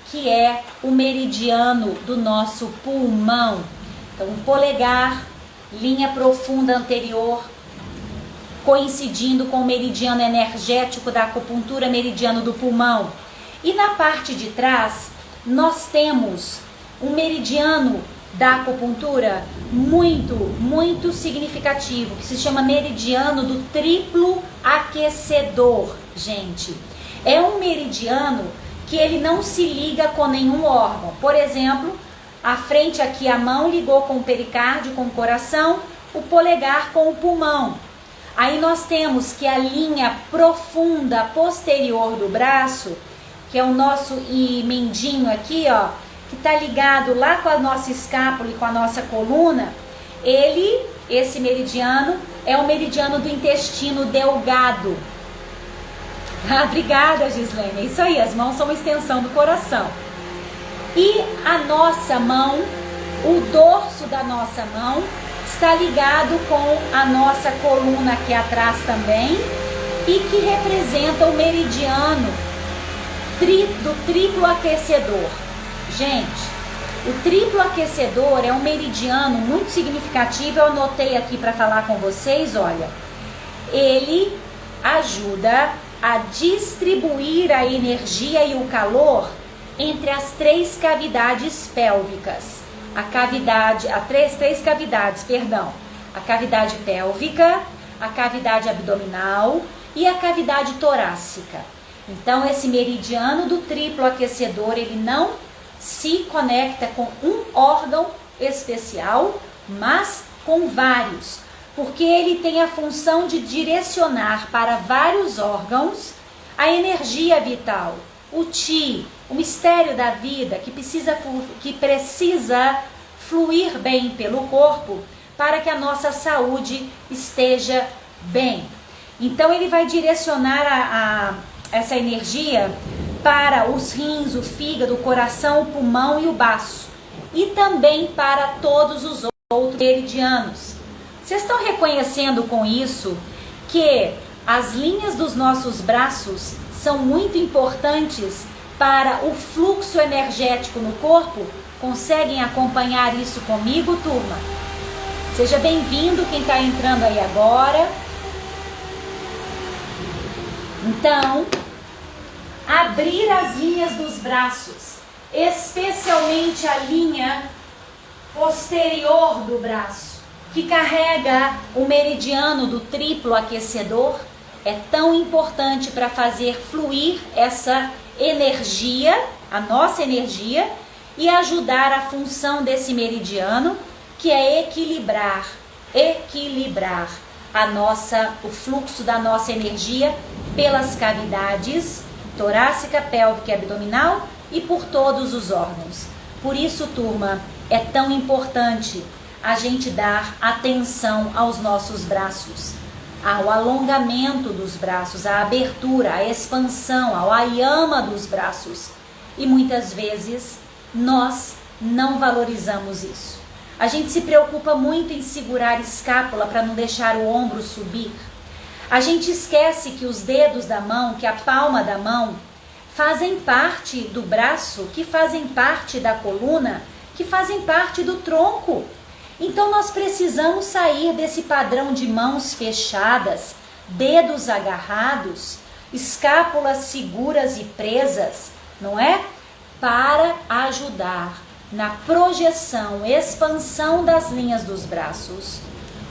que é o meridiano do nosso pulmão. Então, o polegar, linha profunda anterior, coincidindo com o meridiano energético da acupuntura, meridiano do pulmão. E na parte de trás, nós temos um meridiano da acupuntura muito significativo, que se chama meridiano do triplo aquecedor, gente. É um meridiano que ele não se liga com nenhum órgão. Por exemplo, a frente aqui, a mão ligou com o pericárdio, com o coração, o polegar com o pulmão. Aí nós temos que a linha profunda posterior do braço, que é o nosso mindinho aqui, ó, que está ligado lá com a nossa escápula e com a nossa coluna, esse meridiano, é o meridiano do intestino delgado. Ah, obrigada, Gislene. É isso aí, as mãos são uma extensão do coração. E a nossa mão, o dorso da nossa mão, está ligado com a nossa coluna aqui atrás também, e que representa o meridiano do triplo aquecedor. Gente, o triplo aquecedor é um meridiano muito significativo. Eu anotei aqui para falar com vocês. Olha, ele ajuda a distribuir a energia e o calor entre as três cavidades pélvicas. Três cavidades, perdão. A cavidade pélvica, a cavidade abdominal e a cavidade torácica. Então, esse meridiano do triplo aquecedor, ele não se conecta com um órgão especial, mas com vários, porque ele tem a função de direcionar para vários órgãos a energia vital, o Ti, o mistério da vida que precisa fluir bem pelo corpo para que a nossa saúde esteja bem. Então ele vai direcionar essa energia para os rins, o fígado, o coração, o pulmão e o baço, e também para todos os outros meridianos. Vocês estão reconhecendo com isso que as linhas dos nossos braços são muito importantes para o fluxo energético no corpo? Conseguem acompanhar isso comigo, turma? Seja bem-vindo quem está entrando aí agora. Então, abrir as linhas dos braços, especialmente a linha posterior do braço, que carrega o meridiano do triplo aquecedor, é tão importante para fazer fluir essa energia, a nossa energia, e ajudar a função desse meridiano, que é equilibrar o fluxo da nossa energia pelas cavidades torácica, pélvica e abdominal e por todos os órgãos. Por isso, turma, é tão importante a gente dar atenção aos nossos braços, ao alongamento dos braços, à abertura, à expansão, ao ayama dos braços. E muitas vezes nós não valorizamos isso. A gente se preocupa muito em segurar a escápula para não deixar o ombro subir. A gente esquece que os dedos da mão, que a palma da mão, fazem parte do braço, que fazem parte da coluna, que fazem parte do tronco. Então nós precisamos sair desse padrão de mãos fechadas, dedos agarrados, escápulas seguras e presas, não é? Para ajudar na projeção, expansão das linhas dos braços.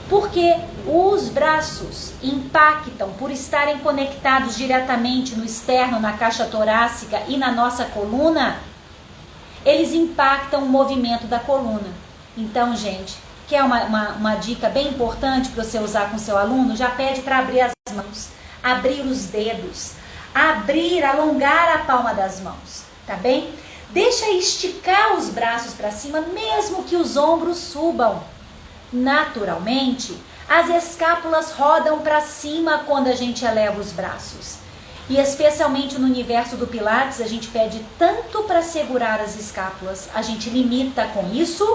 Porque os braços impactam por estarem conectados diretamente no externo, na caixa torácica e na nossa coluna, eles impactam o movimento da coluna. Então, gente, quer uma dica bem importante para você usar com seu aluno? Já pede para abrir as mãos, abrir os dedos, alongar a palma das mãos, tá bem? Deixa esticar os braços para cima, mesmo que os ombros subam. Naturalmente, as escápulas rodam para cima quando a gente eleva os braços. E especialmente no universo do Pilates, a gente pede tanto para segurar as escápulas, a gente limita com isso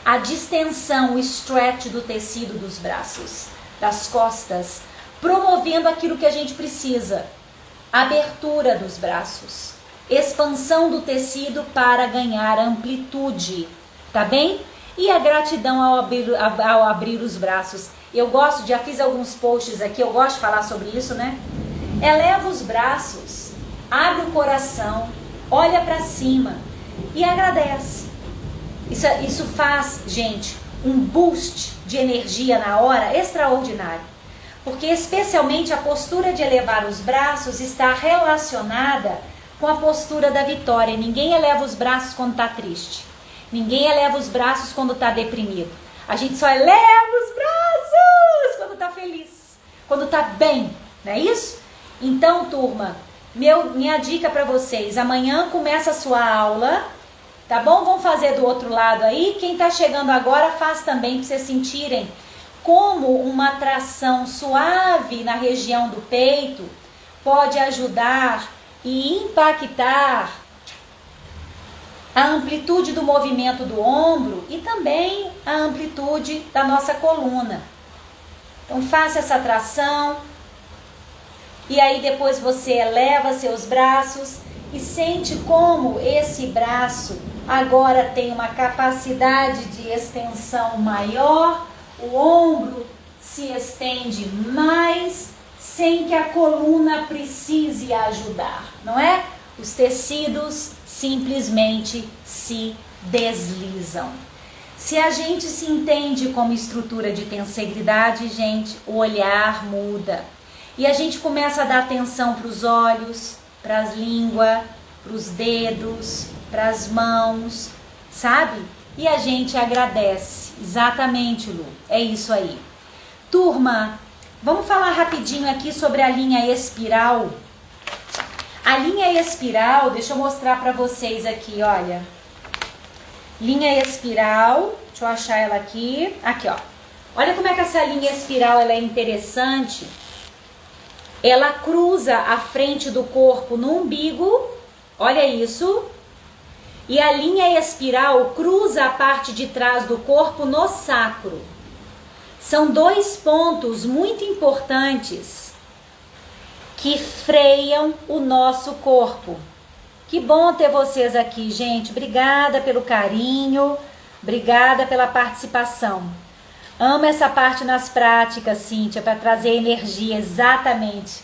a distensão, o stretch do tecido dos braços, das costas, promovendo aquilo que a gente precisa, abertura dos braços, expansão do tecido para ganhar amplitude, tá bem? E a gratidão ao abrir os braços. Eu gosto, já fiz alguns posts aqui, eu gosto de falar sobre isso, né? Eleva os braços, abre o coração, olha para cima e agradece. Isso faz, gente, um boost de energia na hora extraordinário. Porque especialmente a postura de elevar os braços está relacionada com a postura da vitória. Ninguém eleva os braços quando está triste. Ninguém eleva os braços quando está deprimido. A gente só eleva os braços quando está feliz, quando está bem, não é isso? Então, turma, minha dica para vocês, amanhã começa a sua aula, tá bom? Vamos fazer do outro lado aí. Quem está chegando agora faz também para vocês sentirem como uma tração suave na região do peito pode ajudar e impactar a amplitude do movimento do ombro e também a amplitude da nossa coluna. Então faça essa tração e aí depois você eleva seus braços e sente como esse braço agora tem uma capacidade de extensão maior, o ombro se estende mais sem que a coluna precise ajudar, não é? Os tecidos simplesmente se deslizam. Se a gente se entende como estrutura de tensegridade, gente, o olhar muda. E a gente começa a dar atenção para os olhos, para as línguas, para os dedos, para as mãos, sabe? E a gente agradece. Exatamente, Lu. É isso aí. Turma, vamos falar rapidinho aqui sobre a linha espiral. A linha espiral, deixa eu mostrar para vocês aqui, olha. Linha espiral, deixa eu achar ela aqui. Aqui, ó. Olha como é que essa linha espiral ela é interessante. Ela cruza a frente do corpo no umbigo, olha isso. E a linha espiral cruza a parte de trás do corpo no sacro. São dois pontos muito importantes que freiam o nosso corpo. Que bom ter vocês aqui, gente. Obrigada pelo carinho, obrigada pela participação. Amo essa parte nas práticas, Cíntia, para trazer energia, exatamente.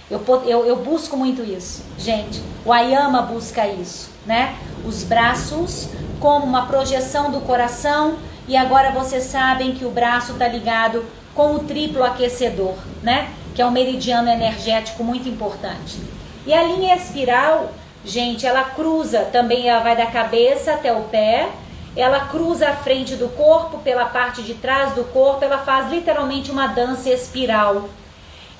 Eu busco muito isso, gente. O Ayama busca isso, né? Os braços como uma projeção do coração e agora vocês sabem que o braço está ligado com o triplo aquecedor, né? Que é um meridiano energético muito importante. E a linha espiral gente, ela cruza também, ela vai da cabeça até o pé, ela cruza a frente do corpo, pela parte de trás do corpo, ela faz literalmente uma dança espiral.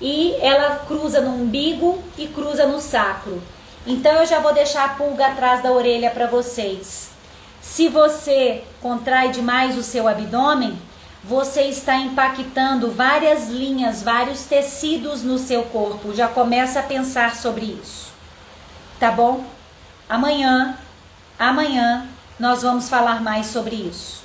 E ela cruza no umbigo e cruza no sacro. Então eu já vou deixar a pulga atrás da orelha para vocês. Se você contrai demais o seu abdômen, você está impactando várias linhas, vários tecidos no seu corpo. Já começa a pensar sobre isso. Tá bom? Amanhã nós vamos falar mais sobre isso.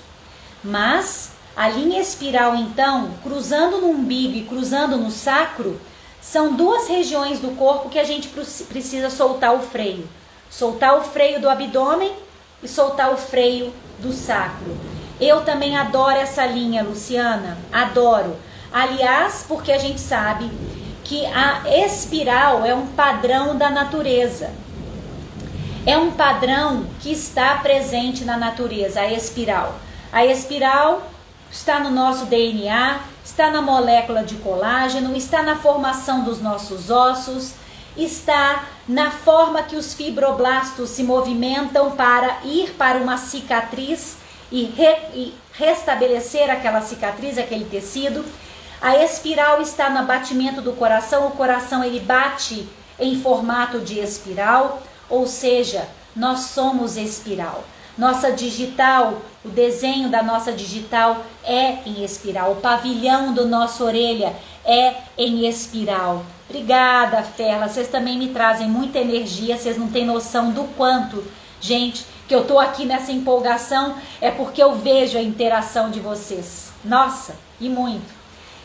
Mas a linha espiral, então, cruzando no umbigo e cruzando no sacro, são duas regiões do corpo que a gente precisa soltar o freio. Soltar o freio do abdômen e soltar o freio do sacro. Eu também adoro essa linha, Luciana, adoro. Aliás, porque a gente sabe que a espiral é um padrão da natureza. É um padrão que está presente na natureza, a espiral. A espiral está no nosso DNA, está na molécula de colágeno, está na formação dos nossos ossos, está na forma que os fibroblastos se movimentam para ir para uma cicatriz e restabelecer aquela cicatriz, aquele tecido. A espiral está no batimento do coração, o coração ele bate em formato de espiral, ou seja, nós somos espiral. Nossa digital, o desenho da nossa digital é em espiral. O pavilhão do nossa orelha é em espiral. Obrigada, Ferla. Vocês também me trazem muita energia. Vocês não têm noção do quanto, gente, que eu tô aqui nessa empolgação. É porque eu vejo a interação de vocês. Nossa, e muito.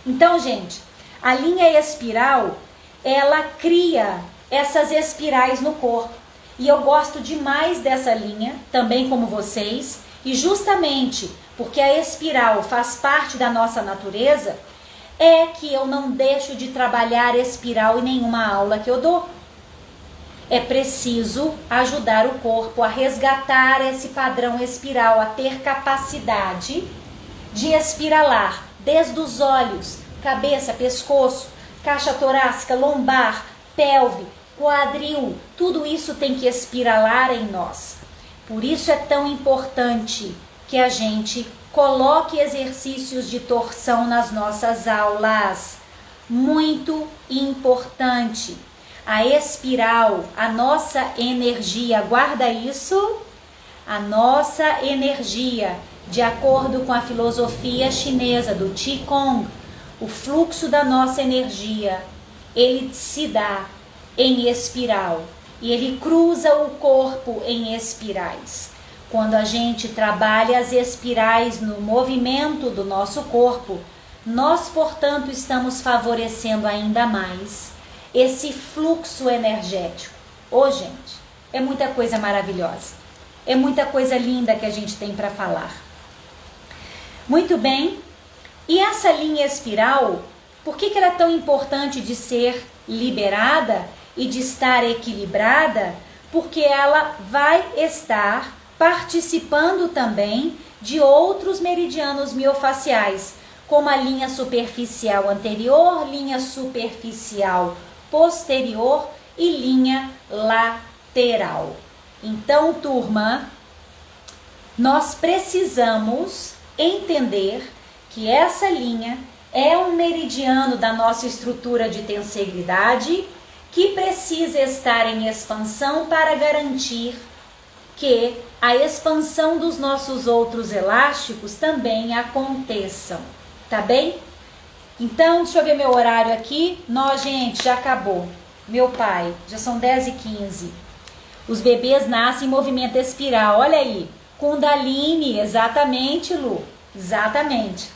Então, gente, a linha espiral, ela cria essas espirais no corpo. E eu gosto demais dessa linha, também como vocês, e justamente porque a espiral faz parte da nossa natureza, é que eu não deixo de trabalhar espiral em nenhuma aula que eu dou. É preciso ajudar o corpo a resgatar esse padrão espiral, a ter capacidade de espiralar, desde os olhos, cabeça, pescoço, caixa torácica, lombar, pelve, quadril, tudo isso tem que espiralar em nós. Por isso é tão importante que a gente coloque exercícios de torção nas nossas aulas. Muito importante. A espiral, a nossa energia, guarda isso, a nossa energia, de acordo com a filosofia chinesa do Qigong, o fluxo da nossa energia, ele se dá em espiral e ele cruza o corpo em espirais. Quando a gente trabalha as espirais no movimento do nosso corpo, nós, portanto, estamos favorecendo ainda mais esse fluxo energético. Ô, gente, é muita coisa maravilhosa, é muita coisa linda que a gente tem para falar. Muito bem, e essa linha espiral, por que ela é tão importante de ser liberada e de estar equilibrada? Porque ela vai estar participando também de outros meridianos miofaciais, como a linha superficial anterior, linha superficial posterior e linha lateral. Então, turma, nós precisamos entender que essa linha é um meridiano da nossa estrutura de tensegridade que precisa estar em expansão para garantir que a expansão dos nossos outros elásticos também aconteçam, tá bem? Então, deixa eu ver meu horário aqui. Nós, gente, já acabou. Meu pai, já são 10h15. Os bebês nascem em movimento espiral, olha aí. Kundalini, exatamente, Lu, exatamente.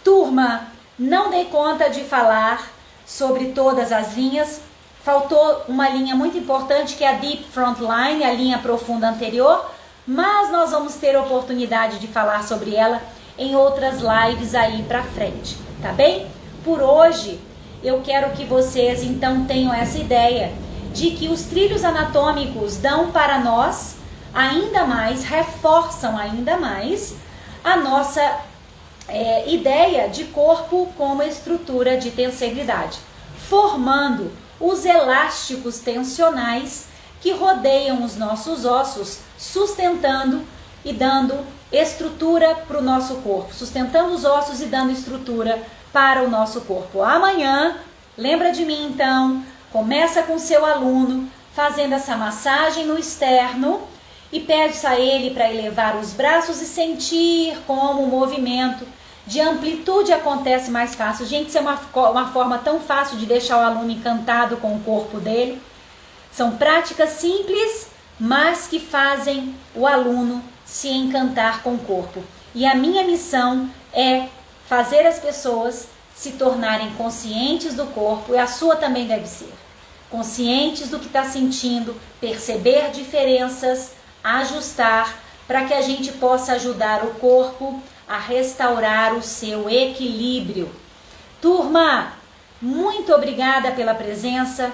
Turma, não dei conta de falar sobre todas as linhas. Faltou uma linha muito importante que é a Deep Front Line, a linha profunda anterior, mas nós vamos ter oportunidade de falar sobre ela em outras lives aí pra frente, tá bem? Por hoje, eu quero que vocês então tenham essa ideia de que os trilhos anatômicos dão para nós ainda mais, reforçam ainda mais a nossa ideia de corpo como estrutura de tensegridade, formando os elásticos tensionais que rodeiam os nossos ossos, sustentando e dando estrutura para o nosso corpo, sustentando os ossos e dando estrutura para o nosso corpo. Amanhã, lembra de mim então, começa com seu aluno fazendo essa massagem no externo e pede a ele para elevar os braços e sentir como o movimento de amplitude acontece mais fácil. Gente, isso é uma forma tão fácil de deixar o aluno encantado com o corpo dele. São práticas simples, mas que fazem o aluno se encantar com o corpo. E a minha missão é fazer as pessoas se tornarem conscientes do corpo, e a sua também deve ser. Conscientes do que está sentindo, perceber diferenças, ajustar, para que a gente possa ajudar o corpo a restaurar o seu equilíbrio. Turma, muito obrigada pela presença.